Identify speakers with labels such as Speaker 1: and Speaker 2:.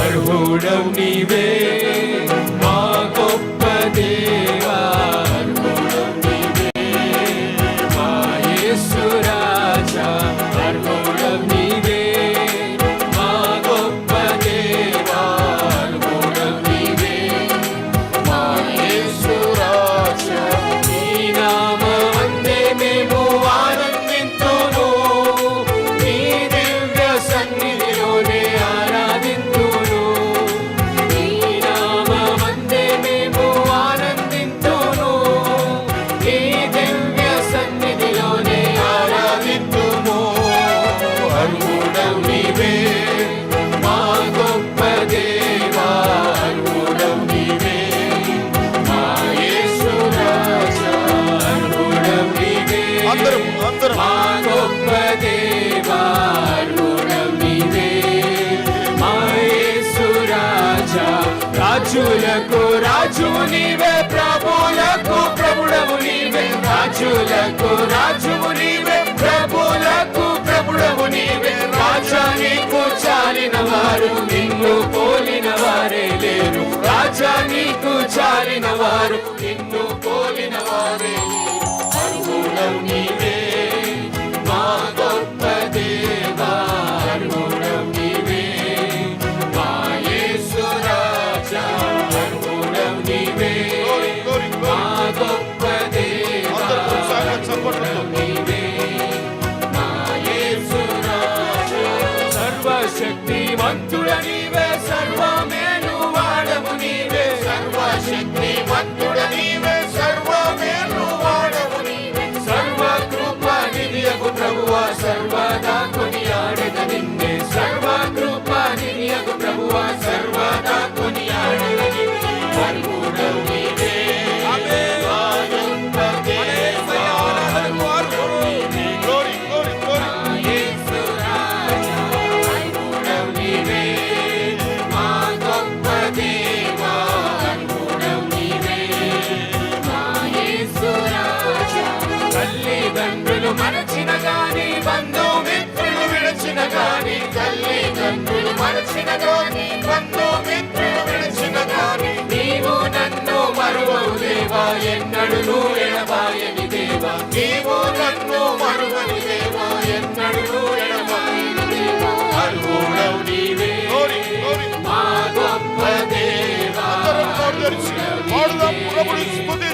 Speaker 1: అర్హుడవు నీవే మా గొప్ప దేవా, అర్హుడవు నీవే మా యేసు రాజా, అర్హుడవు నీవే మా గొప్ప దేవా, అర్హుడవు నీవే మా యేసు రాజా. నీ నామమందే మేము ఆనందింతును, నీ దివ్య సన్నిధిలోనే ఆరాధింతును. నీ నామమందే మేము ఆనందింతును, నీ దివ్య సన్నిధిలోనే ఆరాధింతుము. అర్హుడవు నీవే మా గొప్ప దేవా, అర్హుడవు నీవే మా యేసు రాజా, అర్హుడవు నీవే మా గొప్ప దేవా, అర్హుడవు నీవే మా యేసు రాజా. రాజులకు రాజు నీవే, ప్రభులకు ప్రభుడవు నీవే, రాజులకు రాజువు నీవే, ప్రభులకు ప్రభుడవు నీవే. రాజా నీకు చాలిన వారు, నిన్ను పోలిన వారే లేరు. రాజా నీకు చాలిన వారు, నిన్ను పోలిన వారే లేరు. అర్హుడవు నీవే మా గొప్ప దేవా, అర్హుడవు నీవే మా యేసు రాజా, అర్హుడవు నీవే మా గొప్ప దేవా, అర్హుడవు నీవే మా యేసు రాజా. సర్వశక్తిమంతుడ నీవే, సర్వమేలు వాడవు నీవే, సర్వశక్తిమంతుడ నీవే, సర్వమేలు వాడవు నీవే. సర్వకృప నిధియగు ప్రభువా, సర్వదా కొనియాడెద నిన్నే, సర్వకృప నిధియగు ప్రభువా, సర్వదా కొనియాడెద నిన్నే. అర్హుడవు నీవే మా గొప్ప దేవా, అర్హుడవు నీవే మా యేసు రాజా, అర్హుడవు నీవే మా గొప్ప దేవా, అర్హుడవు నీవే మా యేసు రాజా. తల్లిదండ్రులు మరచిన గాని, బంధుమిత్రులు విడచిన గాని, తల్లిదండ్రులు మరచిన గాని, బంధుమిత్రులు విడచిన గాని, నీవు నన్ను మరువవు దేవా, ఎన్నడును ఎడబాయని దేవా, నీవు నన్ను మరువని దేవా, ఎన్నడును ఎడబాయని దేవా. అర్హుడవు నీవే మా గొప్ప దేవా, అర్హుడవు నీవే